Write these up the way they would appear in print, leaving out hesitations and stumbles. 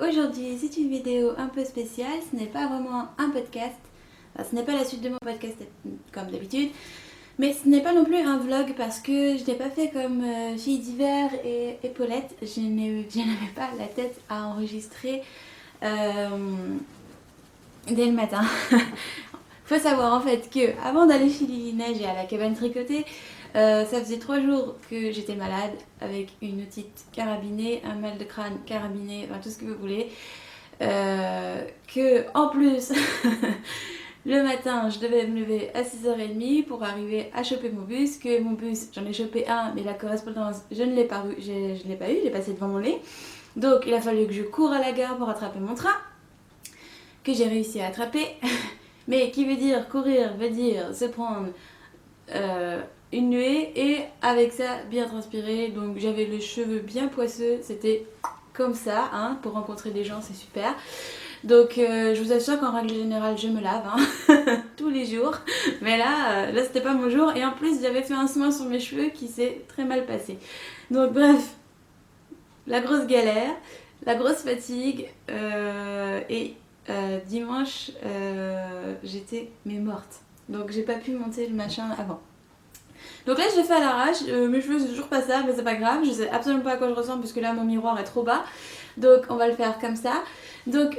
aujourd'hui c'est une vidéo un peu spéciale, ce n'est pas vraiment un podcast, enfin, ce n'est pas la suite de mon podcast comme d'habitude, mais ce n'est pas non plus un vlog parce que je n'ai pas fait comme Fille d'hiver et Paulette, je n'avais pas la tête à enregistrer dès le matin. Faut savoir en fait que avant d'aller chez Lily Neige et à la cabane tricotée, ça faisait 3 jours que j'étais malade avec une otite carabinée, un mal de crâne carabiné, enfin tout ce que vous voulez. Que en plus, le matin, je devais me lever à 6h30 pour arriver à choper mon bus. Que mon bus, j'en ai chopé un, mais la correspondance, je ne l'ai pas eu, je l'ai pas eu, il est passé devant mon lit. Donc il a fallu que je cours à la gare pour attraper mon train, que j'ai réussi à attraper. Mais qui veut dire courir, veut dire se prendre une nuée et avec ça bien transpiré. Donc j'avais les cheveux bien poisseux, c'était comme ça, hein, pour rencontrer des gens c'est super. Donc je vous assure qu'en règle générale je me lave hein, tous les jours. Mais là c'était pas mon jour et en plus j'avais fait un soin sur mes cheveux qui s'est très mal passé. Donc bref, la grosse galère, la grosse fatigue et dimanche j'étais morte. Donc j'ai pas pu monter le machin avant. Donc là je l'ai fait à l'arrache, mes cheveux c'est toujours pas ça mais c'est pas grave, je sais absolument pas à quoi je ressemble parce que là mon miroir est trop bas. Donc on va le faire comme ça. Donc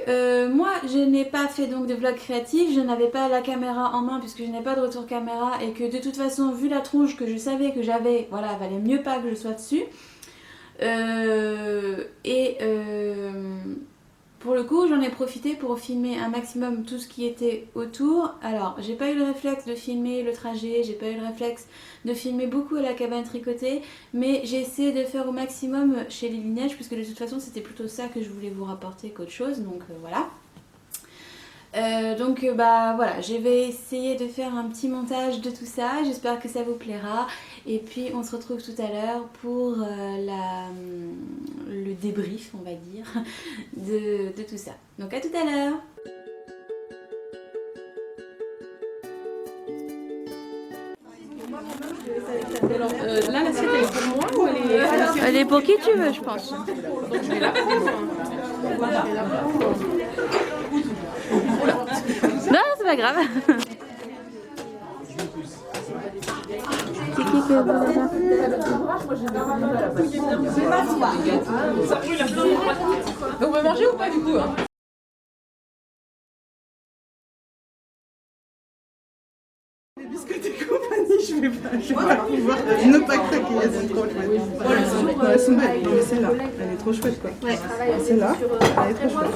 moi je n'ai pas fait donc de vlog créatif, je n'avais pas la caméra en main puisque je n'ai pas de retour caméra et que de toute façon vu la tronche que je savais que j'avais, voilà, il valait mieux pas que je sois dessus. Pour le coup, j'en ai profité pour filmer un maximum tout ce qui était autour. Alors, j'ai pas eu le réflexe de filmer le trajet, j'ai pas eu le réflexe de filmer beaucoup à la cabane tricotée, mais j'ai essayé de faire au maximum chez Lily Neige, puisque de toute façon, c'était plutôt ça que je voulais vous rapporter qu'autre chose, donc voilà. Bah voilà, je vais essayer de faire un petit montage de tout ça, j'espère que ça vous plaira et puis on se retrouve tout à l'heure pour le débrief on va dire de tout ça. Donc à tout à l'heure. Alors là l'assiette elle est pour moi ou Elle est pour qui tu veux je pense. Donc je vais la prendre. Non c'est pas grave. C'est qui que On va manger ou pas du coup hein? Les biscuits et compagnie, je vais pas pouvoir ne pas craquer, elles sont trop chouettes. Elles sont belles, non mais celle-là, elle est trop chouette quoi. Ouais. Celle-là, elle est trop chouette.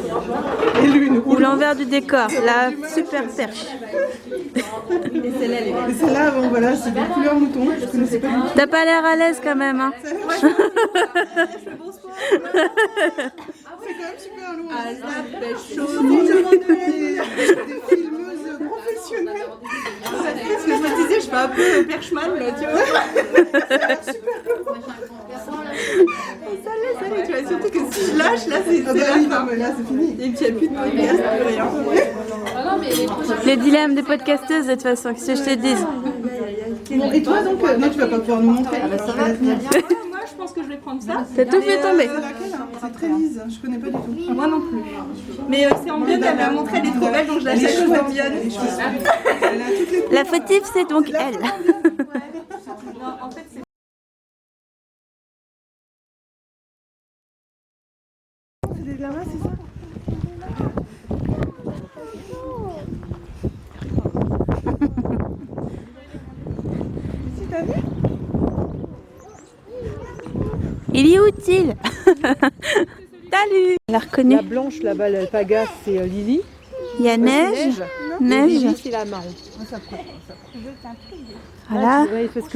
Et l'une ou l'envers du décor, la super perche. Et celle-là, bon voilà, c'est des couleurs mouton, je connaissais pas du tout. T'as pas l'air à l'aise quand même hein. Je fais bon sport. C'est quand même super lourd. Ah, ça fait chaud. Des filmeuses professionnelles. Parce que je me disais, je fais un peu Perchman là, tu vois. Ça a l'air super lourd. Ça l'est, tu vois, surtout que si je lâche, là c'est la fin. Là c'est fini. Et puis il n'y a plus de podcast, plus rien. Les dilemmes des podcasteuses de toute façon, qu'est-ce que je te dis. Bon, et toi donc, non tu vas pas pouvoir nous montrer. Ça va bien. Moi je pense que je vais prendre ça. T'as tout fait tomber. C'est très lisse, je connais pas du tout. Moi non plus. Mais c'est Ambion, elle m'a montré, elle est trop belle donc je l'achète chez Ambion. La fautive c'est donc elle. Non, en fait c'est... C'est des glamas, c'est ça? Si t'as vu? Il est utile. Salut. Elle l'a reconnu. La blanche là-bas, l'alpaga, c'est Lily. Il y a neige. Et Neige. Lily, c'est la marron. Voilà. Ouais, parce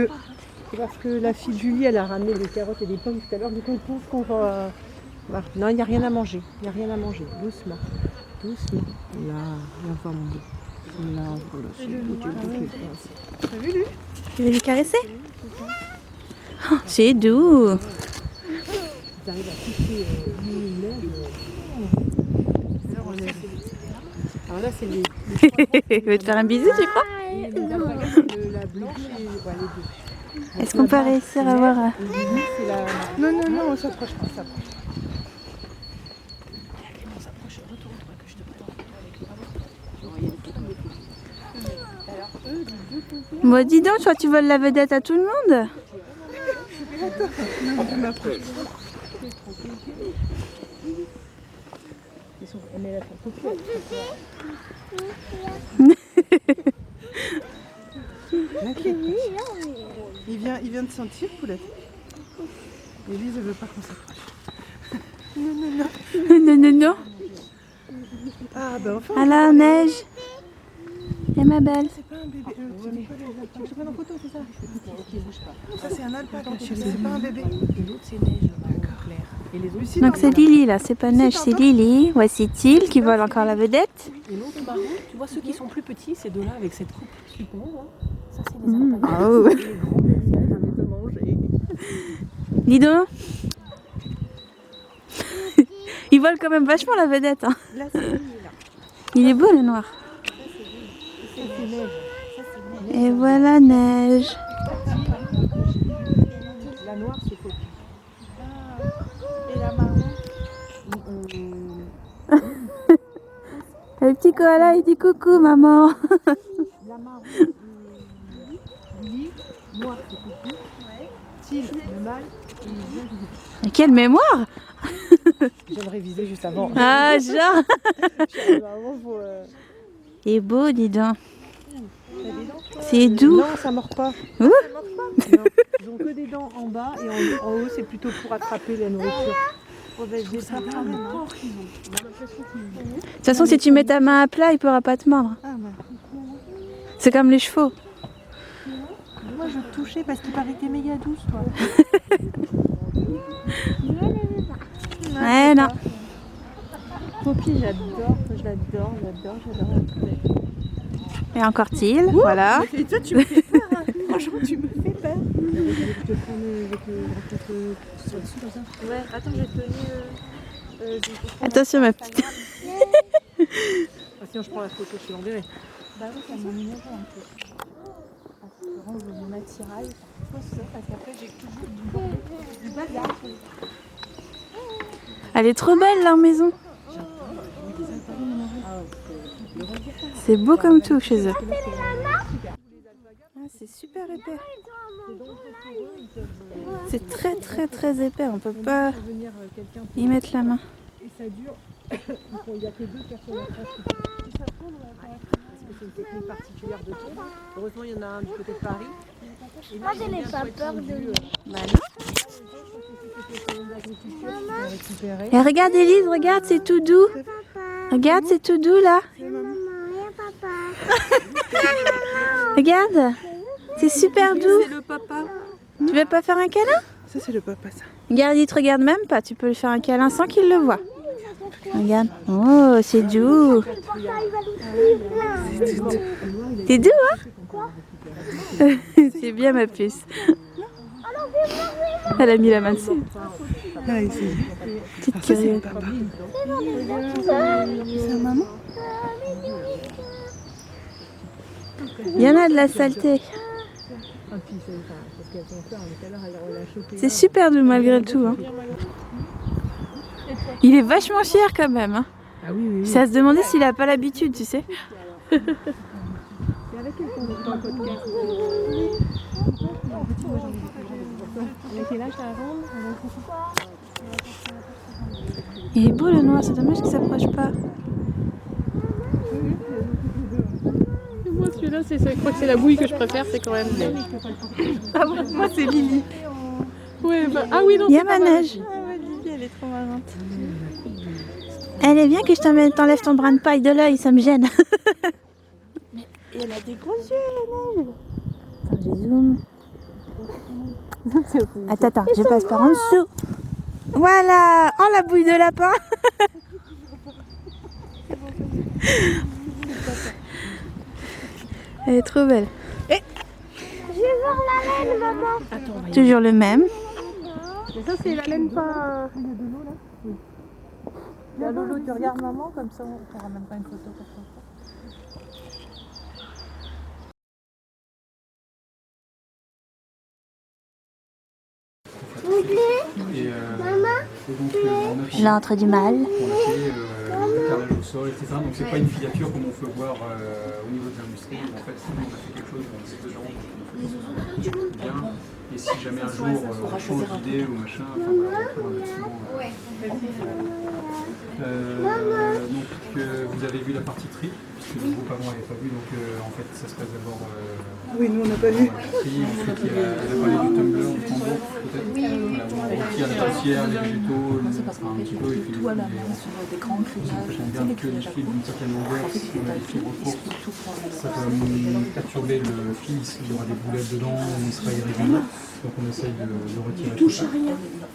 que la fille de Julie, elle a ramené des carottes et des pommes tout à l'heure. Du coup, on pense qu'on va... Non, il n'y a rien à manger. Il n'y a rien à manger. Doucement. Doucement. Là, viens voir mon dos. Là, voilà, c'est tout. T'as vu lui? Tu veux lui caresser? Oh, c'est doux. Ils arrivent à pousser une neige. Alors là, c'est les... Il veut te faire un bisou, tu crois? La blanche et les deux. Est-ce qu'on peut réussir à voir? Non, on s'approche pas, Bon, dis donc, toi, tu voles la vedette à tout le monde? Non, je m'approche. Il vient de sentir, Poulette. Élise, elle veut pas qu'on s'approche. Non, non, non. Non, non, non. Ah, ben enfin. À la neige. Et ma belle. C'est pas un bébé. Tu veux prendre en photo, c'est ça? Ça, c'est un alpaca, chérie. C'est pas un bébé. L'autre, c'est neige. D'accord. Et les autres, Donc c'est Lily là, c'est pas neige, c'est Lily. Voici Thiel qui vole encore la vedette. Et l'autre marron, tu vois ceux qui sont plus petits, ces deux-là avec cette coupe super, là. Ça c'est les alpacas. Oh. Et les grands, ils viennent te manger. Dis donc. Il vole quand même vachement la vedette. Hein. Là, c'est Lily, là. Il est beau le noir. Et voilà neige. La noire, c'est coquille. Et la marron? Le petit koala il dit coucou maman. La marron, Lily, noire, c'est coquille. Thiel, le mâle, et il vient du Mais quelle mémoire. J'aime réviser juste avant. Ah genre. Vraiment, faut, Il est beau dis donc. C'est doux. Non, ça mord pas. Ouh. Ça mord pas. Non. Ils ont que des dents en bas et en haut, c'est plutôt pour attraper la nourriture. Oh, ben, je vais ça quand même. De toute façon si tu mets ta main à plat il pourra pas te mordre. Ah, bah. C'est comme les chevaux. Moi, je te touchais parce qu'il paraît que t'es méga douce, toi. Ouais non. Poppy, j'adore la poupée. Et encore Thiel, voilà. Et toi, tu me fais peur, hein. Franchement, tu me fais peur. Je te prends avec le tu seras dessus comme ça. Ouais, attends, je vais te donner. Attention ma petite. Sinon, je prends la photo, je te l'enverrai. Bah oui, ça m'aménage un peu. Parce que vraiment, je mon attirail. Parce qu'après, j'ai toujours du bazar. Elle est trop belle leur maison. C'est beau comme tout chez eux. Ah, c'est super épais. C'est très très très épais, on peut pas y mettre la main. Et ça dure. Il n'y a que 2 personnes en France qui peuvent. Parce que c'est une technique particulière de tour. Heureusement, il y en a un du côté de Paris. Moi, je n'ai pas peur de lui. Bah non. Et regarde Élise, regarde, c'est tout doux. Regarde, c'est tout doux là. Maman, et papa. Regarde, c'est super doux. C'est le papa. Tu veux pas faire un câlin? Ça, c'est le papa, ça. Regarde, il te regarde même pas. Tu peux lui faire un câlin sans qu'il le voie. Regarde. Oh, c'est doux. C'est doux, hein? C'est bien ma puce. Elle a mis la main dessus. Ah, ici. Petite Ah, ça, c'est le curieuse. papa. C'est sa maman? Il y en a de la saleté. C'est super doux malgré tout. Hein. Il est vachement fier quand même. Hein. Ah oui, oui. C'est à se demander s'il a pas l'habitude, tu sais. Il est beau le noir, c'est dommage qu'il s'approche pas. Moi, celui-là, je crois que c'est la bouille que je préfère, c'est quand même neige. Ah bon, moi, c'est Lily. Ouais, bah, ah oui, non, Il y a c'est ma pas mal. neige. Ah ouais, Lily, elle est trop marrante. Elle est bien que je t'enlève ton brin de paille de l'œil, ça me gêne. Et elle a des gros yeux, la neige. Attends, je zoome. Attends, je passe par en dessous. Voilà, oh la bouille de lapin. Elle est trop belle. Je vais voir la laine, maman. Toujours le même. Mais ça, c'est la laine pas. Il y a de l'eau là. Oui. Là, Lolo, tu regardes maman, comme ça, on fera même pas une photo pour toi. Maman, L'antre du mal. maman, carrelage au sol, etc. Donc c'est pas une filature comme on peut voir au niveau de l'industrie. En fait, nous, on a fait quelque chose, on sait dedans, donc il faut que ce soit bien. Et si jamais un jour on change d'idée ou machin, enfin voilà, on trouve un bâtiment. Donc vous avez vu la partie tri, puisque le groupe avant n'avait pas vu, donc en fait ça se passe d'abord Oui, nous on n'a pas vu. tri, ensuite il y a la parlé du tumbler, du tambour peut-être, voilà, où on retire la poussière, les végétaux, un petit peu, et puis tout à la main sur des grands grillages. on garde que les fils d'une certaine longueur, si on a des fibres courtes, ça peut perturber le fil, il y aura des boulettes dedans, il sera irrégulier, donc on essaye de retirer tout ça.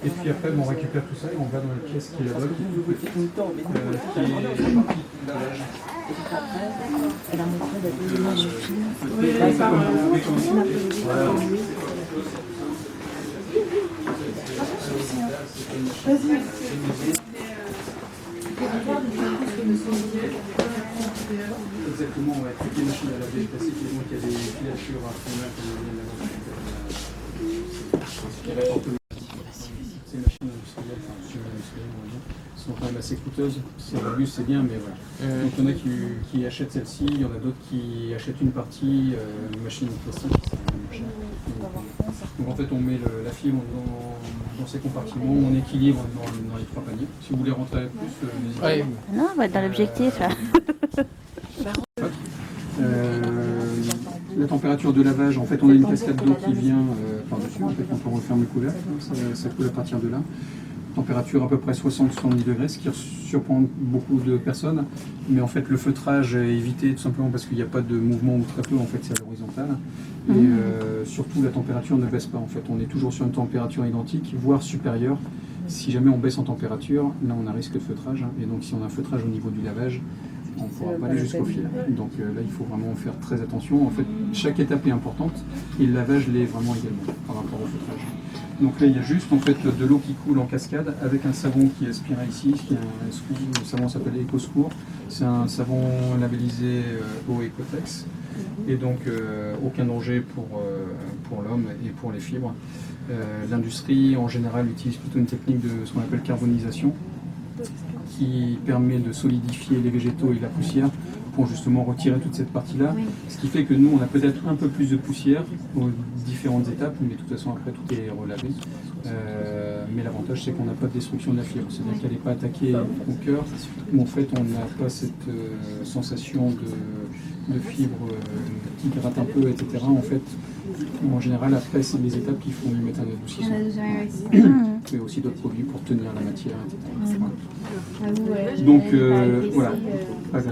Et puis après on récupère tout ça et on va dans la pièce qui est là-bas, qui est la partie lavage. Elle a montré la image du film. Exactement, ouais, toutes les machines à laver classiques, et donc il y a des filatures à fond qui viennent là-bas. Ces machines industrielles, enfin semi-industrielles, on va dire, sont quand même assez coûteuses. C'est robuste, c'est bien, mais voilà. Donc il y en a qui achètent celle-ci, il y en a d'autres qui achètent une partie, une machine classique, c'est moins cher. Donc en fait on met la fibre dans ces compartiments, on équilibre dans les 3 paniers. Si vous voulez rentrer plus, n'hésitez pas. Non, on va être dans l'objectif là. La température de lavage, en fait on a une cascade d'eau qui vient par-dessus, en fait quand on referme le couvercle, ça coule à partir de là. Température à peu près 60-70 degrés, ce qui surprend beaucoup de personnes, mais en fait le feutrage est évité tout simplement parce qu'il n'y a pas de mouvement ou très peu, en fait c'est à l'horizontale. Et surtout la température ne baisse pas, en fait on est toujours sur une température identique, voire supérieure. Si jamais on baisse en température, là on a risque de feutrage, et donc si on a un feutrage au niveau du lavage, on ne pourra pas aller jusqu'au fil. Donc là, il faut vraiment faire très attention. En fait, chaque étape est importante et le lavage l'est vraiment également par rapport au feutrage. Donc là, il y a juste en fait de l'eau qui coule en cascade avec un savon qui est aspiré ici, qui est le savon s'appelle EcoScour. C'est un savon labellisé Eau Ecotex et donc aucun danger pour l'homme et pour les fibres. L'industrie en général utilise plutôt une technique de ce qu'on appelle carbonisation, qui permet de solidifier les végétaux et la poussière pour justement retirer toute cette partie-là. Ce qui fait que nous, on a peut-être un peu plus de poussière aux différentes étapes, mais de toute façon, après, tout est relavé. Mais l'avantage, c'est qu'on n'a pas de destruction de la fibre. C'est-à-dire qu'elle n'est pas attaquée au cœur, où en fait, on n'a pas cette sensation de fibre qui gratte un peu, etc. En fait, en général, après, c'est les étapes qui font lui mettre un adoucissant. Mais aussi d'autres produits pour tenir la matière, etc. Donc voilà,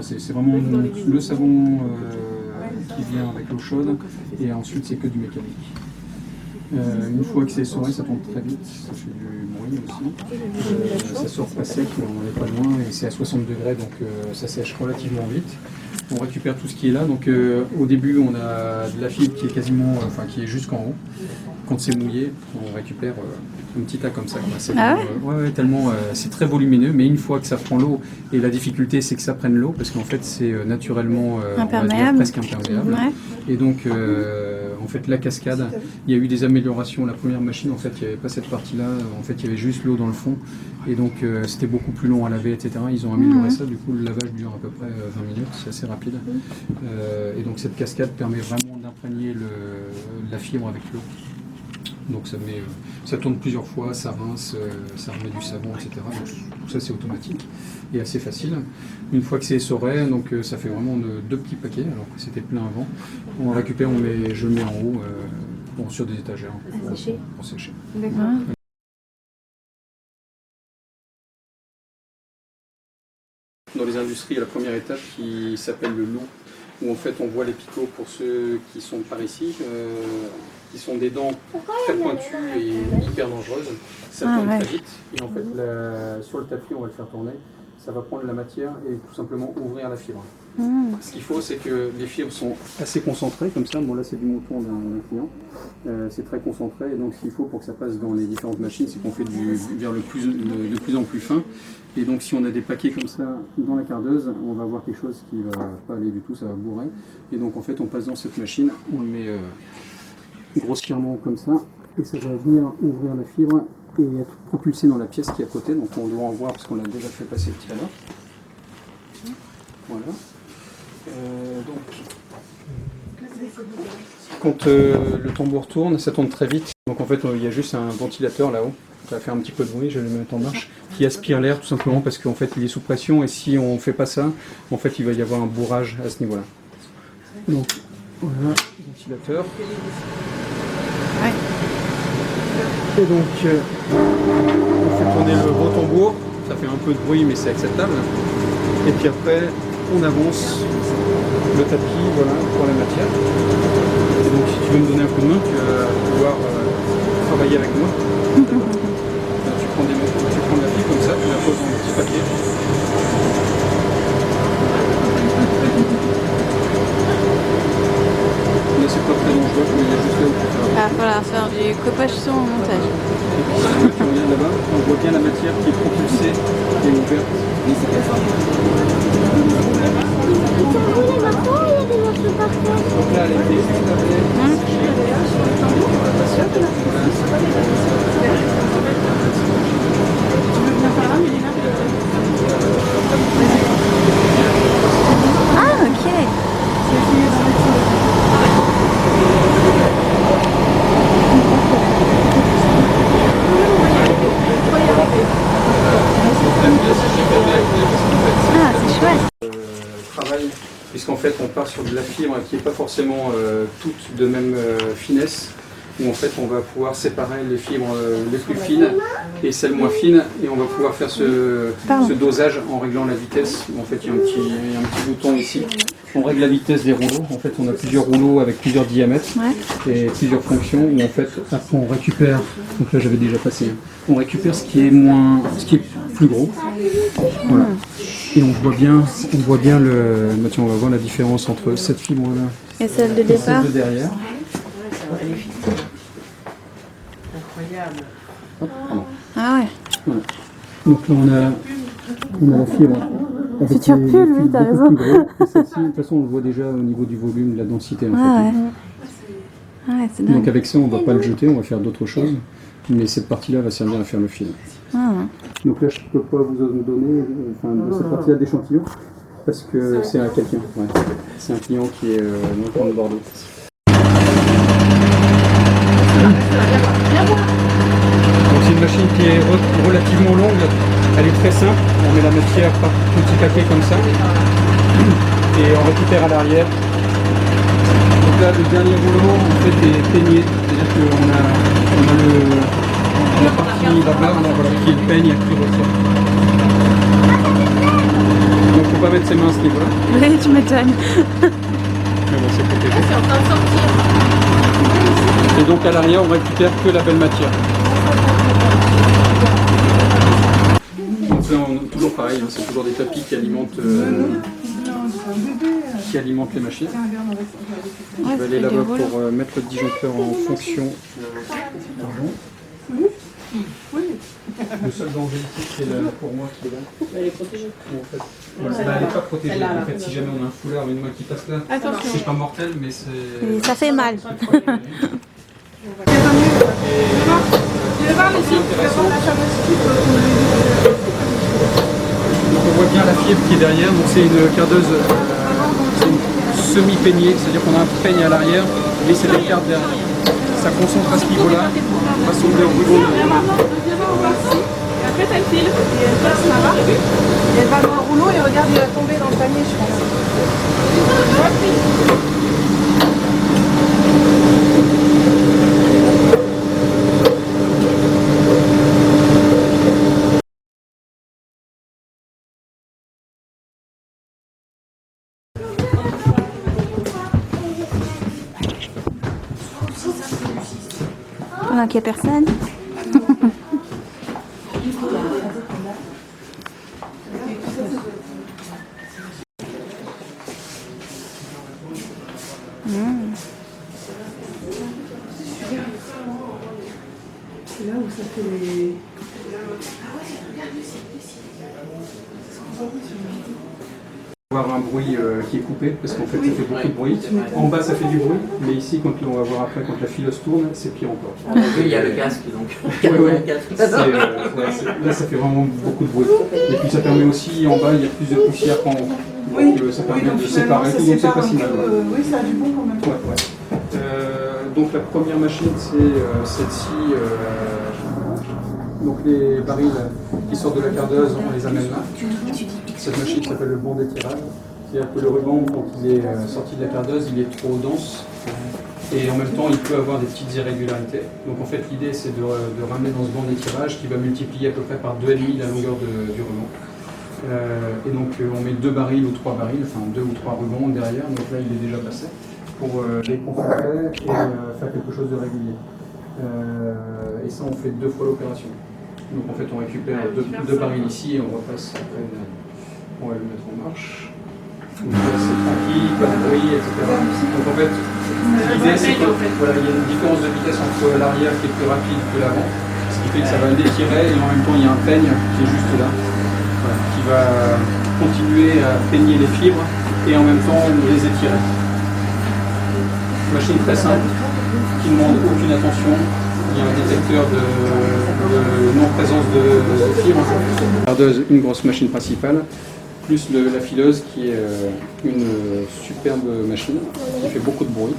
c'est vraiment le savon qui vient avec l'eau chaude et ensuite c'est que du mécanique. Une fois que c'est essoré, ça tombe très vite, ça fait du bruit aussi. Ça sort pas sec, on n'en est pas loin et c'est à 60 degrés donc ça sèche relativement vite. On récupère tout ce qui est là, donc au début on a de la fibre qui est quasiment, qui est jusqu'en haut. Quand c'est mouillé, on récupère un petit tas comme ça. C'est tellement, c'est très volumineux, mais une fois que ça prend l'eau, et la difficulté c'est que ça prenne l'eau, parce qu'en fait c'est naturellement on va dire, presque imperméable. Ouais. Et donc en fait la cascade, il y a eu des améliorations. La première machine, en fait il n'y avait pas cette partie-là, en fait il y avait juste l'eau dans le fond, et donc c'était beaucoup plus long à laver, etc. Ils ont amélioré ça, du coup le lavage dure à peu près 20 minutes, c'est assez rapide. Et donc cette cascade permet vraiment d'imprégner la fibre avec l'eau. Donc ça tourne plusieurs fois, ça rince, ça remet du savon, etc. Donc tout ça c'est automatique et assez facile. Une fois que c'est essoré, donc ça fait vraiment 2 petits paquets, alors que c'était plein avant. On récupère, je le mets en haut, sur des étagères pour sécher. D'accord. Dans les industries, il y a la première étape qui s'appelle le loup, où en fait on voit les picots pour ceux qui sont par ici. Qui sont des dents très pointues et hyper dangereuses. Ça tourne très vite. Et en fait, sur le tapis, on va le faire tourner. Ça va prendre la matière et tout simplement ouvrir la fibre. Ce qu'il faut, c'est que les fibres sont assez concentrées, comme ça. Bon, là, c'est du mouton d'un client. C'est très concentré. Et donc, ce qu'il faut pour que ça passe dans les différentes machines, c'est qu'on fait vers de plus en plus fin. Et donc, si on a des paquets comme ça dans la cardeuse, on va avoir quelque chose qui ne va pas aller du tout, ça va bourrer. Et donc, en fait, on passe dans cette machine, on le met grossièrement comme ça, et ça va venir ouvrir la fibre et être propulsé dans la pièce qui est à côté, donc on doit en voir parce qu'on l'a déjà fait passer tout à l'heure. Voilà. Quand le tambour tourne, ça tourne très vite. Donc en fait, il y a juste un ventilateur là-haut. Ça va faire un petit peu de bruit, je vais le mettre en marche, qui aspire l'air tout simplement parce qu'en fait il est sous pression et si on ne fait pas ça, en fait il va y avoir un bourrage à ce niveau-là. Donc voilà, ventilateur. Et donc on fait tourner le gros tambour, ça fait un peu de bruit mais c'est acceptable. Et puis après on avance le tapis, voilà, pour la matière. Et donc si tu veux me donner un coup de main, tu vas pouvoir travailler avec moi. Tu prends la fille comme ça, tu la poses dans le petit papier. Là c'est pas très dangereux, mais il y a juste là où tu peux faire. Il va falloir faire du coupage son au montage. Et puis si tu regardes là-bas, on voit bien la matière qui est propulsée et ouverte. Donc là elle est juste Ah, ok. Ah, c'est chouette. Travail, puisqu'en fait on part sur de la fibre qui n'est pas forcément toute de même finesse, où en fait on va pouvoir séparer les fibres les plus fines et celles moins fines, et on va pouvoir faire ce dosage en réglant la vitesse. En fait il y a un petit bouton ici, on règle la vitesse des rouleaux. En fait on a plusieurs rouleaux avec plusieurs diamètres et plusieurs fonctions, où en fait après on récupère, donc là j'avais déjà passé, on récupère ce qui est plus gros. Voilà. Et on voit bien le. Bah tiens, on va voir la différence entre cette fibre-là et celle de et départ. celle de derrière. Incroyable. Ah ouais. Voilà. Donc là on a la fibre. Si tu recules, oui, t'as raison. Celle-ci, de toute façon, on le voit déjà au niveau du volume, de la densité. En fait. Ouais, c'est dingue. Donc avec ça, on ne va pas le jeter, on va faire d'autres choses. Mais cette partie-là va servir à faire le fil. Donc là, je ne peux pas vous donner cette partie-là d'échantillon parce que c'est à quelqu'un. Ouais. C'est un client qui est dans le de Bordeaux. Donc c'est une machine qui est relativement longue. Elle est très simple. On met la matière par petit paquet comme ça et on récupère à l'arrière. Donc là, le dernier rouleau, en fait, est peigné. C'est-à-dire qu'on a la partie là-bas, voilà, qui est le peigne qui ressort. Donc il ne faut pas mettre ses mains à ce niveau-là. Oui, tu m'étonnes. Mais bon, c'est protégé. Et donc à l'arrière, on récupère que la belle matière. Donc là, toujours pareil, c'est toujours des tapis qui alimentent les machines. Je vais aller là-bas pour mettre le disjoncteur en fonction. Le seul danger ici, c'est pour moi qui est là. Elle est protégée. En fait, voilà, elle n'est pas protégée. En fait, si jamais on a un foulard, une main qui passe là, c'est pas mortel, mais c'est. Ça fait mal. Donc on voit bien la fibre qui est derrière, donc c'est une cardeuse semi-peignée, c'est-à-dire qu'on a un peigne à l'arrière, mais c'est des cartes derrière. Ça concentre à ce niveau-là, rassembler en rouleau. Et après, t'as le fil, et elle passe là-bas, et elle va dans le rouleau, et regarde, il va tomber dans le panier, je pense. Pendant qu'il n'y a personne. C'est là où ça fait les... Avoir un bruit qui est coupé, parce qu'en fait ça fait beaucoup de bruit. En bas ça fait du bruit, mais ici quand on va voir après, quand la fileuse tourne, c'est pire encore. Il y a le casque donc. Là ça fait vraiment beaucoup de bruit. Et puis ça permet aussi, en bas il y a plus de poussière quand Oui, ça permet donc de finalement, séparer ça tout, donc c'est sépare pas si un mal. peu, oui, ça a du bon quand même. Ouais. Donc la première machine, c'est celle-ci. Donc les barils qui sortent de la cardeuse, on les amène là. Cette machine s'appelle le banc d'étirage. C'est-à-dire que le ruban, quand il est sorti de la cardeuse, il est trop dense. Et en même temps, il peut avoir des petites irrégularités. Donc en fait, l'idée, c'est de ramener dans ce banc d'étirage qui va multiplier à peu près par 2,5 la longueur du ruban. Et donc on met 2 barils ou 3 barils, enfin 2 ou 3 rubans derrière. Donc là, il est déjà passé pour les concentrer et faire quelque chose de régulier. Et ça, on fait 2 fois l'opération. Donc en fait, on récupère 2 barils ici et on repasse après. On va le mettre en marche. Donc là, c'est tranquille, pas de bruit, etc. Donc en fait, l'idée, c'est qu'il voilà, y a une différence de vitesse entre l'arrière qui est plus rapide que l'avant, ce qui fait que ça va l'étirer et en même temps, il y a un peigne qui est juste là, voilà, qui va continuer à peigner les fibres et en même temps les étirer. Machine très simple, qui ne demande aucune attention. Il y a un détecteur de non-présence de fibres. Cardeuse, une grosse machine principale, plus la fileuse qui est une superbe machine qui fait beaucoup de bruit.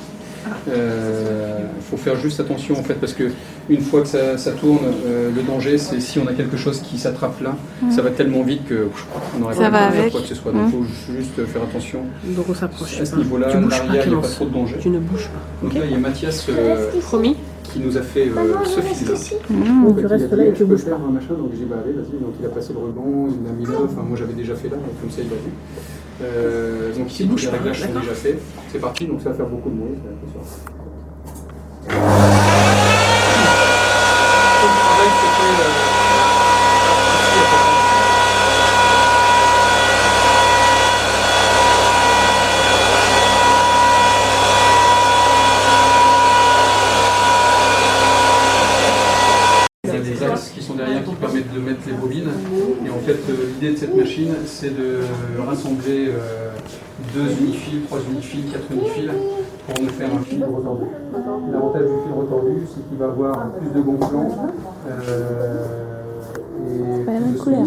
Faut faire juste attention en fait parce que une fois que ça tourne, le danger c'est si on a quelque chose qui s'attrape là, ça va tellement vite que on n'aurait pas pu faire quoi que ce soit. Donc il faut juste faire attention. Donc on s'approche. À ce niveau-là, l'arrière, il n'y a pas trop de danger. Tu ne bouges pas. Donc là, il y a Mathias Promis. qui nous a fait ce fil-là. Tu restes là et tu bouges pas. Un machin, donc j'ai dit bah allez, vas-y. Donc il a passé le ruban, il a mis là. Enfin moi j'avais déjà fait là, donc comme ça il a vu. Donc ici tous les réglages sont déjà faits. C'est parti, donc ça va faire beaucoup de bruit. Il y a des axes qui sont derrière qui permettent de mettre les bobines. Et en fait, l'idée de cette machine, c'est de rassembler 2 unifils, 3 unifils, 4 unifils pour nous faire un fil retordu. L'avantage du fil retordu, c'est qu'il va avoir plus de gonflant. Et Pas la même couleur.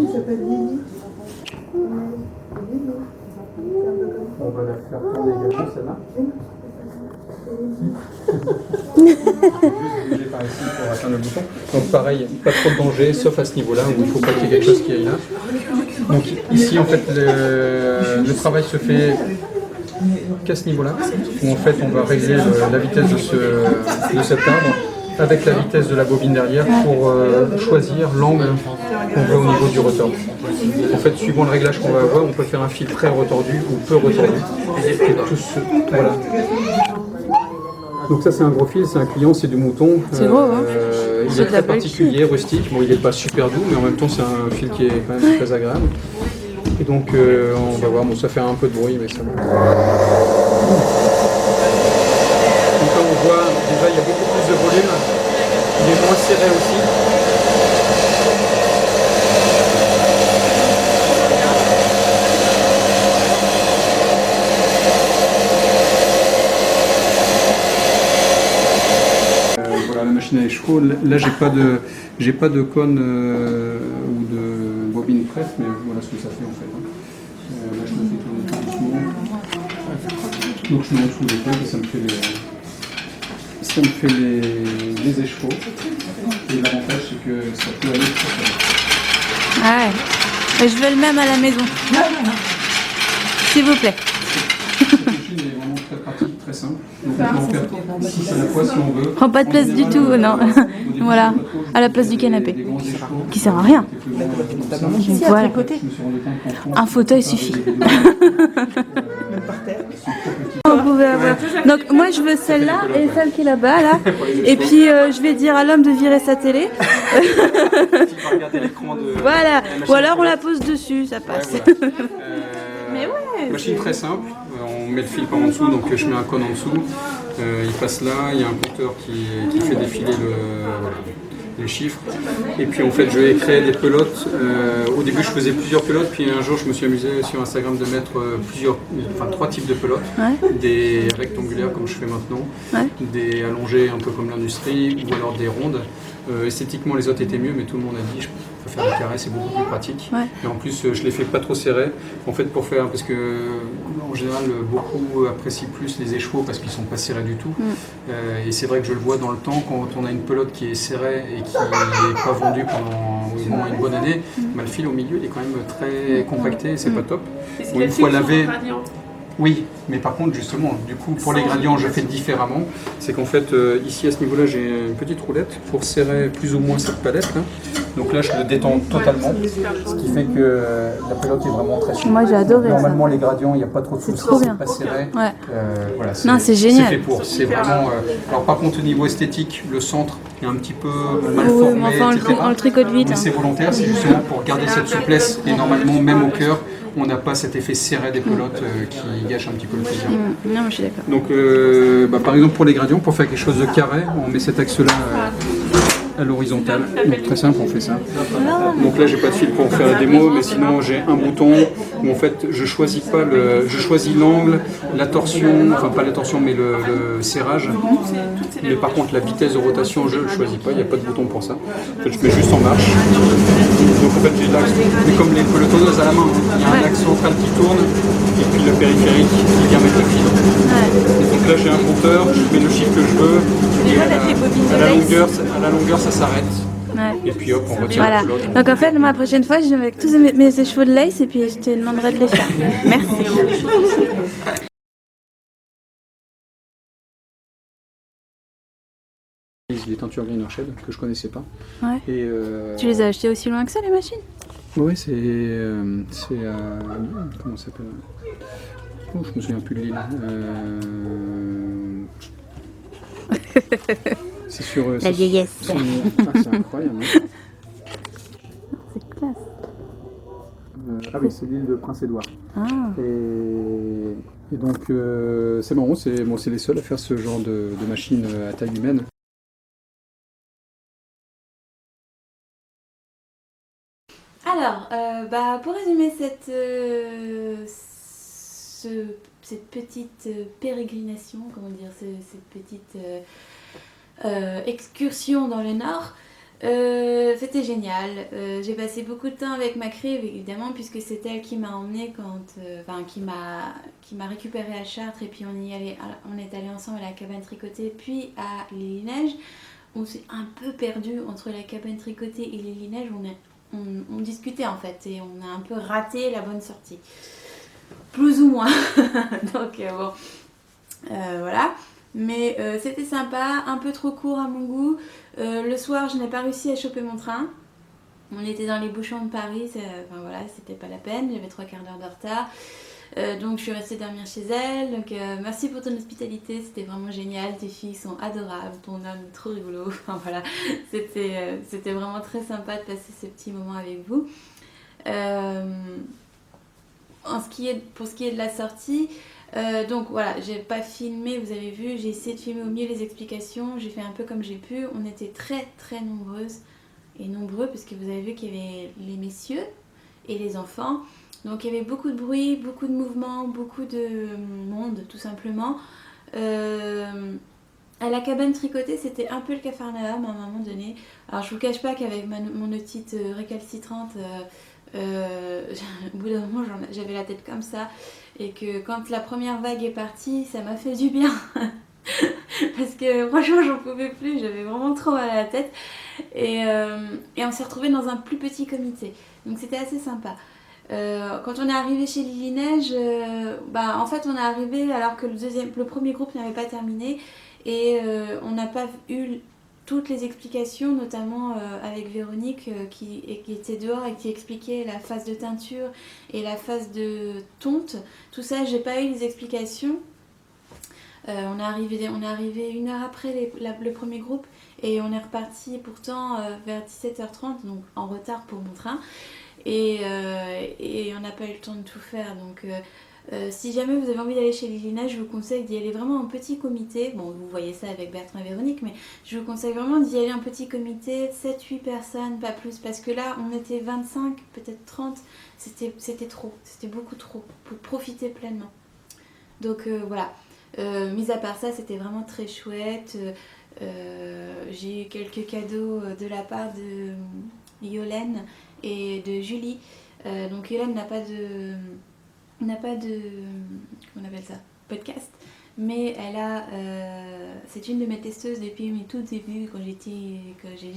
on va la faire tourner également, celle-là. Juste bouger par ici pour atteindre le bouton. Donc pareil, pas trop de danger, sauf à ce niveau-là où il ne faut pas qu'il y ait quelque chose qui aille là. Donc ici en fait le travail se fait qu'à ce niveau-là, où en fait on va régler la vitesse de cet arbre avec la vitesse de la bobine derrière pour choisir l'angle qu'on veut au niveau du retordu. En fait, suivant le réglage qu'on va avoir, on peut faire un fil très retordu ou peu retordu. Voilà. Donc ça c'est un gros fil, c'est un client, c'est du mouton. C'est gros, hein. Il est très particulier, rustique. Bon, il n'est pas super doux, mais en même temps c'est un fil qui est quand même très agréable. Et donc on va voir, bon ça fait un peu de bruit, mais ça va. Donc là on voit, déjà il y a beaucoup plus de volume, il est moins serré aussi. Voilà, la machine à écheveau. Là, j'ai pas de cône ou de bobine prête, mais voilà ce que ça fait en fait. Là, je me fais tourner tout doucement. Donc, je mets en dessous des cônes et ça me fait les écheveaux. Et l'avantage, c'est que ça peut aller très très vite. Ah ouais. Je veux le même à la maison. S'il vous plaît. Cette machine est vraiment très pratique, très simple. Donc, on peut en faire 6 à la fois si on veut. Prends pas de place du tout, non. Voilà, à la place du canapé. Qui sert à rien. Voilà. Un fauteuil suffit. On pouvait avoir. Donc moi je veux celle-là et celle qui est là-bas là. Et puis je vais dire à l'homme de virer sa télé. Voilà. Ou alors on la pose dessus, ça passe. Mais ouais. Machine très simple. On met le fil par en dessous, donc je mets un cône en dessous. Il passe là. Il y a un compteur qui fait défiler les chiffres. Et puis en fait, je vais créer des pelotes. Au début, je faisais plusieurs pelotes, puis un jour, je me suis amusé sur Instagram de mettre trois types de pelotes. Ouais. Des rectangulaires comme je fais maintenant, Ouais. des allongées un peu comme l'industrie, ou alors des rondes. Esthétiquement, les autres étaient mieux, mais tout le monde a dit je préfère les carrés, c'est beaucoup plus pratique. Ouais. Et en plus, je les fais pas trop serrés. En fait, pour faire, parce que en général, beaucoup apprécient plus les écheveaux parce qu'ils sont pas serrés du tout. Et c'est vrai que je le vois dans le temps, quand on a une pelote qui est serrée et qui n'est pas vendue pendant au moins une bonne année, bah, le fil au milieu il est quand même très compacté, c'est pas top. Bon, une fois lavé. Oui, mais par contre, justement, du coup, pour les gradients, je fais différemment. C'est qu'en fait, ici, à ce niveau-là, j'ai une petite roulette pour serrer plus ou moins cette palette. Là. Donc là, je le détends totalement, ce qui fait que la pelote est vraiment très souple. Moi, j'ai adoré Normalement, les gradients, il n'y a pas trop de soucis, trop bien. c'est pas serré. Ouais. Voilà, Non, c'est génial. C'est fait pour. C'est vraiment. Alors, par contre, au niveau esthétique, le centre est un petit peu mal Oui, formé, mais enfin, etc. on le tricote vite. Mais c'est volontaire, c'est justement pour garder cette souplesse. Et normalement, même au cœur, on n'a pas cet effet serré des pelotes qui gâche un petit peu le plaisir. Non, moi, je suis d'accord. Donc, par exemple, pour les gradients, pour faire quelque chose de carré, on met cet axe-là à l'horizontale. Donc, très simple, on fait ça. Donc là, j'ai pas de fil pour faire la démo, mais sinon, j'ai un bouton où en fait, je choisis l'angle, la torsion, enfin pas la torsion, mais le serrage. Mais par contre, la vitesse de rotation, je ne choisis pas, il n'y a pas de bouton pour ça. En fait, je mets juste en marche. Donc en fait, j'ai l'axe, mais comme les pelotonneuses à la main, il y a un axe central qui tourne, et puis le périphérique qui vient mettre le fil. Et donc là, j'ai un compteur, je mets le chiffre que je veux, et à la longueur, ça s'arrête. Ouais. Et puis hop, on retire Voilà. la pelote. Donc en fait, moi, la prochaine fois, je vais avec tous mes chevaux de lace et puis je te demanderai de les faire. Merci. Les teintures Green Orchid que je connaissais pas. Ouais. Et, Tu les as achetées aussi loin que ça, les machines? oui, c'est comment ça s'appelle? Oh, je me souviens plus de l'île. C'est sur La vieillesse. c'est incroyable. Hein. C'est classe. Ah oui, c'est l'île de Prince-Édouard. Ah. Et donc c'est marrant, c'est les seuls à faire ce genre de machine à taille humaine. Alors, pour résumer cette petite pérégrination, comment dire, cette petite excursion dans le Nord, c'était génial. J'ai passé beaucoup de temps avec ma crive, évidemment, puisque c'est elle qui m'a emmenée qui m'a récupérée à Chartres, et puis on est allé ensemble à la cabane tricotée, puis à l'île-Neige. On s'est un peu perdu entre la cabane tricotée et l'île-Neige. On discutait en fait et on a un peu raté la bonne sortie. Plus ou moins. Donc voilà. Mais c'était sympa, un peu trop court à mon goût. Le soir, je n'ai pas réussi à choper mon train. On était dans les bouchons de Paris, voilà, c'était pas la peine, j'avais 3/4 d'heure de retard. Donc je suis restée dormir chez elle. Donc merci pour ton hospitalité, c'était vraiment génial. Tes filles sont adorables, ton homme est trop rigolo. Enfin voilà, c'était vraiment très sympa de passer ce petit moment avec vous. Pour ce qui est de la sortie, donc voilà, j'ai pas filmé, vous avez vu, j'ai essayé de filmer au mieux les explications. J'ai fait un peu comme j'ai pu. On était très très nombreuses et nombreux parce que vous avez vu qu'il y avait les messieurs et les enfants. Donc il y avait beaucoup de bruit, beaucoup de mouvements, beaucoup de monde tout simplement. À la cabane tricotée, c'était un peu le capharnaüm à un moment donné. Alors je vous cache pas qu'avec mon otite récalcitrante, au bout d'un moment j'avais la tête comme ça. Et que quand la première vague est partie, ça m'a fait du bien. Parce que franchement j'en pouvais plus, j'avais vraiment trop mal à la tête. Et on s'est retrouvés dans un plus petit comité. Donc c'était assez sympa. Quand on est arrivé chez l'île-Neige, en fait on est arrivé alors que le premier groupe n'avait pas terminé et on n'a pas eu toutes les explications, notamment avec Véronique qui était dehors et qui expliquait la phase de teinture et la phase de tonte. Tout ça, j'ai pas eu les explications. On est arrivé 1 heure après le premier groupe et on est reparti pourtant vers 17h30, donc en retard pour mon train. Et on n'a pas eu le temps de tout faire. Donc Si jamais vous avez envie d'aller chez Lilina, je vous conseille d'y aller vraiment en petit comité. Bon, vous voyez ça avec Bertrand et Véronique, mais je vous conseille vraiment d'y aller en petit comité, 7-8 personnes, pas plus, parce que là, on était 25, peut-être 30, c'était trop, c'était beaucoup trop, pour profiter pleinement. Donc voilà, mis à part ça, c'était vraiment très chouette. J'ai eu quelques cadeaux de la part de Yolène et de Julie. Donc Yolène n'a pas de comment on appelle ça, podcast, mais elle a c'est une de mes testeuses depuis mes tout débuts quand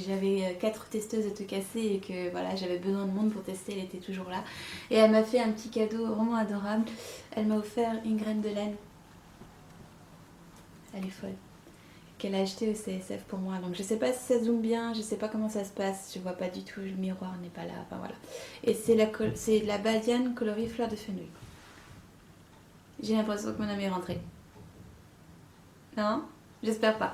j'avais 4 testeuses à tout casser et que voilà, j'avais besoin de monde pour tester, elle était toujours là et elle m'a fait un petit cadeau vraiment adorable. Elle m'a offert une graine de laine, elle est folle, qu'elle a acheté au CSF pour moi. Donc je sais pas si ça zoome bien, je sais pas comment ça se passe, je vois pas du tout, le miroir n'est pas là, enfin voilà. Et c'est la Badiane coloris fleur de fenouil. J'ai l'impression que mon ami est rentré. Non? J'espère pas.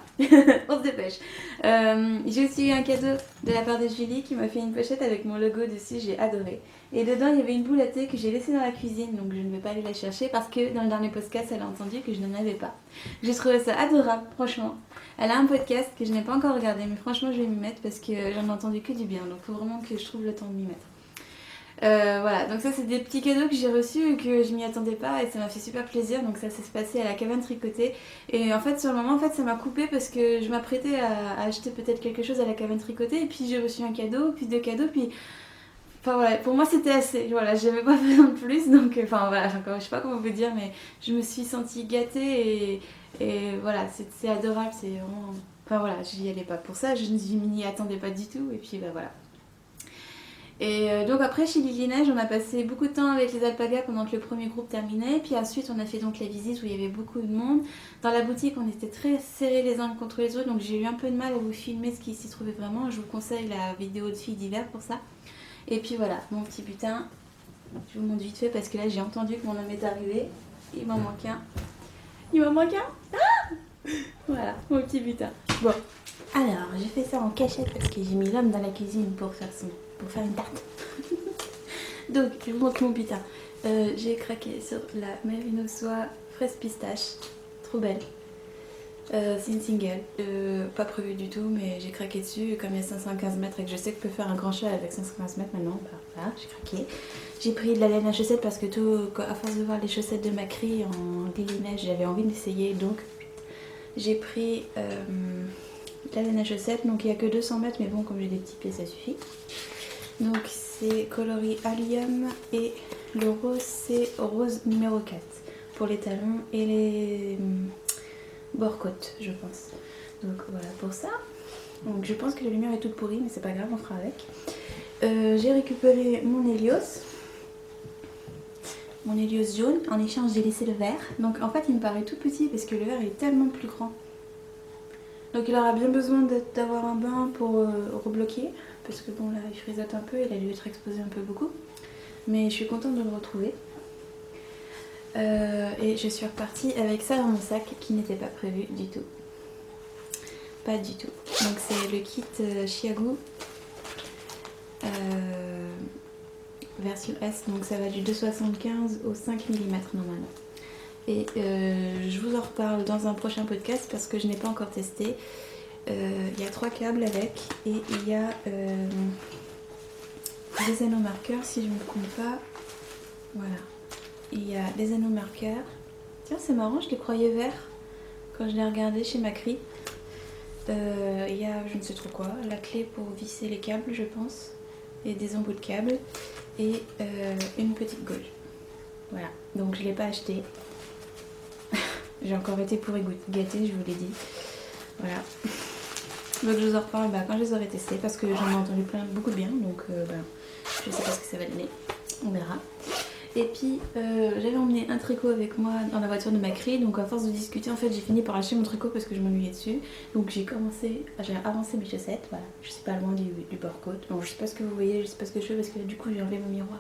On se dépêche. J'ai aussi eu un cadeau de la part de Julie qui m'a fait une pochette avec mon logo dessus, j'ai adoré. Et dedans il y avait une boule à thé que j'ai laissée dans la cuisine, donc je ne vais pas aller la chercher parce que dans le dernier podcast elle a entendu que je n'en avais pas. J'ai trouvé ça adorable, franchement. Elle a un podcast que je n'ai pas encore regardé, mais franchement je vais m'y mettre parce que j'en ai entendu que du bien, donc il faut vraiment que je trouve le temps de m'y mettre. Voilà, donc ça c'est des petits cadeaux que j'ai reçus et que je m'y attendais pas et ça m'a fait super plaisir. Donc ça s'est passé à la cabane tricotée et en fait sur le moment ça m'a coupé parce que je m'apprêtais à acheter peut-être quelque chose à la cabane tricotée et puis j'ai reçu un cadeau, puis 2 cadeaux, puis enfin voilà, pour moi c'était assez, voilà, j'avais pas besoin de plus, donc enfin voilà, je sais pas comment vous dire, mais je me suis sentie gâtée et voilà, c'est adorable, c'est vraiment, enfin voilà, j'y allais pas pour ça, je m'y attendais pas du tout et puis bah voilà. Et donc après chez Lilina, on a passé beaucoup de temps avec les alpagas pendant que le premier groupe terminait. Puis ensuite on a fait donc la visite où il y avait beaucoup de monde. Dans la boutique on était très serrés les uns contre les autres, donc j'ai eu un peu de mal à vous filmer ce qui s'y trouvait vraiment. Je vous conseille la vidéo de filles d'hiver pour ça. Et puis voilà, mon petit butin, je vous montre vite fait parce que là j'ai entendu que mon homme est arrivé. Il m'en manque un. Il m'en manque un. Ah, voilà, mon petit butin. Bon, alors j'ai fait ça en cachette parce que j'ai mis l'homme dans la cuisine pour faire une tarte. Donc je vous montre mon butin. J'ai craqué sur la Merino Soie fraise pistache, trop belle. C'est une single, pas prévu du tout, mais j'ai craqué dessus. Et comme il y a 515 mètres et que je sais que je peux faire un grand cheval avec 515 mètres maintenant, bah voilà, j'ai craqué. J'ai pris de la laine à chaussettes parce que à force de voir les chaussettes de Macri en gris-neige, j'avais envie d'essayer, donc j'ai pris la laine à chaussettes. Donc il n'y a que 200 mètres, mais bon, comme j'ai des petits pieds, ça suffit. Donc c'est coloris Allium et le rose c'est rose numéro 4 pour les talons et les bords-côtes je pense. Donc voilà pour ça. Donc je pense que la lumière est toute pourrie mais c'est pas grave, on fera avec. J'ai récupéré mon Helios jaune, en échange j'ai laissé le vert. Donc en fait il me paraît tout petit parce que le vert est tellement plus grand. Donc il aura bien besoin d'avoir un bain pour rebloquer. Parce que bon là il frisote un peu, il a dû être exposé un peu beaucoup. Mais je suis contente de le retrouver. Et je suis repartie avec ça dans mon sac qui n'était pas prévu du tout. Pas du tout. Donc c'est le kit Chiago version S. Donc ça va du 2,75 au 5 mm normalement. Et je vous en reparle dans un prochain podcast parce que je n'ai pas encore testé. Il y a 3 câbles avec et il y a des anneaux marqueurs si je ne me trompe pas. Voilà. Il y a des anneaux marqueurs. Tiens, c'est marrant, je les croyais verts quand je les regardais chez Macri. Il y a je ne sais trop quoi, la clé pour visser les câbles je pense, et des embouts de câbles et une petite gauge. Voilà, donc je ne l'ai pas acheté. J'ai encore été pour gâter, je vous l'ai dit. Voilà. Donc je vous en reparle quand je les aurai testés parce que j'en ai entendu beaucoup de bien. Donc je sais pas ce que ça va donner. On verra. Et puis j'avais emmené un tricot avec moi dans la voiture de Macri. Donc à force de discuter en fait j'ai fini par acheter mon tricot parce que je m'ennuyais dessus. Donc j'ai avancé mes chaussettes. Voilà. Je suis pas loin du bord-côte. Bon je sais pas ce que vous voyez, je sais pas ce que je fais parce que du coup j'ai enlevé mon miroir.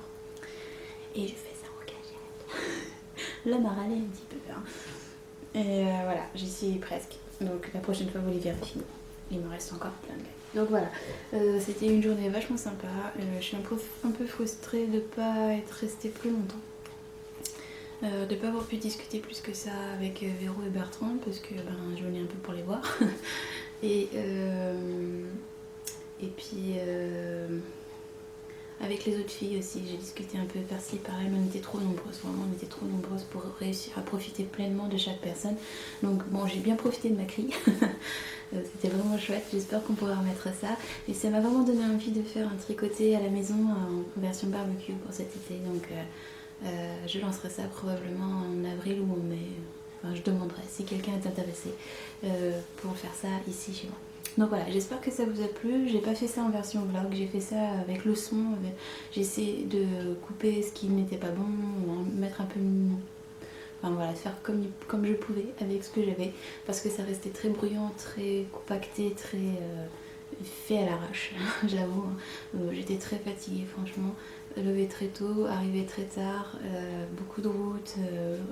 Et je fais ça en cachette. L'homme a râlé un petit peu. Hein. Et voilà, j'y suis presque. Donc la prochaine fois vous les vérifiez. Il me reste encore plein de gars. Donc voilà, c'était une journée vachement sympa. Je suis un peu frustrée de ne pas être restée plus longtemps. de ne pas avoir pu discuter plus que ça avec Véro et Bertrand parce que je venais un peu pour les voir. Et puis avec les autres filles aussi, j'ai discuté un peu par-ci par-là, mais on était trop nombreuses, vraiment on était trop nombreuses pour réussir à profiter pleinement de chaque personne. Donc bon, j'ai bien profité de ma crie, c'était vraiment chouette, j'espère qu'on pourra remettre ça. Et ça m'a vraiment donné envie de faire un tricoté à la maison en version barbecue pour cet été, donc je lancerai ça probablement en avril ou en mai. Enfin, je demanderai si quelqu'un est intéressé pour faire ça ici chez moi. Donc voilà, j'espère que ça vous a plu. J'ai pas fait ça en version vlog, j'ai fait ça avec le son. J'ai essayé de couper ce qui n'était pas bon, ou en mettre un peu... Enfin voilà, faire comme je pouvais avec ce que j'avais. Parce que ça restait très bruyant, très compacté, très fait à l'arrache, j'avoue. J'étais très fatiguée franchement. Levé très tôt, arrivé très tard, beaucoup de routes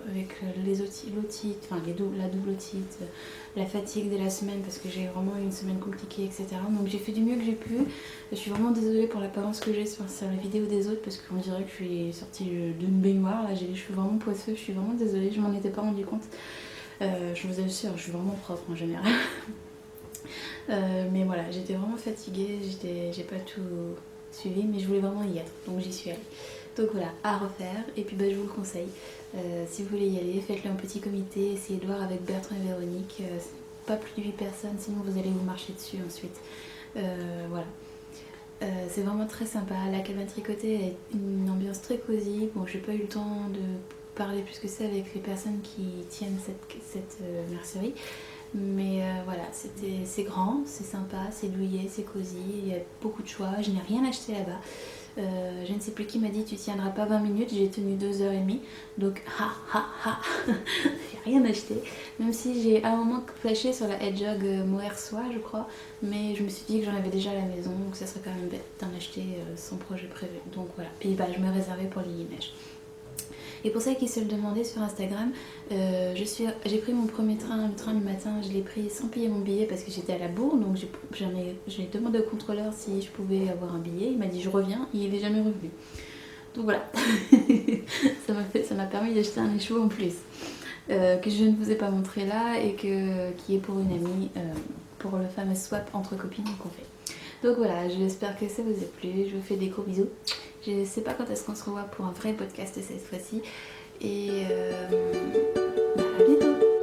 avec les otites, enfin la double otite, la fatigue de la semaine parce que j'ai vraiment eu une semaine compliquée, etc. Donc j'ai fait du mieux que j'ai pu. Je suis vraiment désolée pour l'apparence que j'ai sur la vidéo des autres parce qu'on dirait que je suis sortie d'une baignoire. Là j'ai les cheveux vraiment poisseux, je suis vraiment désolée, je m'en étais pas rendu compte. Je vous assure, je suis vraiment propre en général. Mais voilà, j'étais vraiment fatiguée, j'ai pas tout suivi, mais je voulais vraiment y être, donc j'y suis allée. Donc voilà, à refaire, et puis je vous le conseille. Si vous voulez y aller, faites-le en petit comité, essayez de voir avec Bertrand et Véronique, pas plus de 8 personnes, sinon vous allez vous marcher dessus ensuite. Voilà. C'est vraiment très sympa, la cabane tricotée est une ambiance très cosy. Bon, j'ai pas eu le temps de parler plus que ça avec les personnes qui tiennent cette mercerie. Mais voilà, c'est grand, c'est sympa, c'est douillet, c'est cosy, il y a beaucoup de choix. Je n'ai rien acheté là-bas. Je ne sais plus qui m'a dit tu tiendras pas 20 minutes, j'ai tenu 2h30. Donc j'ai rien acheté. Même si j'ai à un moment flashé sur la Hedgehog mohair soie, je crois. Mais je me suis dit que j'en avais déjà à la maison, donc ça serait quand même bête d'en acheter sans projet prévu. Donc voilà, et je me réservais pour les neige. Et pour celles qui se le demandaient sur Instagram, j'ai pris mon premier train, le train du matin, je l'ai pris sans payer mon billet parce que j'étais à la bourre, donc j'ai demandé au contrôleur si je pouvais avoir un billet, il m'a dit je reviens, il n'est jamais revenu. Donc voilà, ça m'a permis d'acheter un écheveau en plus, que je ne vous ai pas montré là et qui est pour une amie, pour le fameux swap entre copines qu'on fait. Donc voilà, j'espère que ça vous a plu, je vous fais des gros bisous. Je sais pas quand est-ce qu'on se revoit pour un vrai podcast cette fois-ci. Et à bientôt.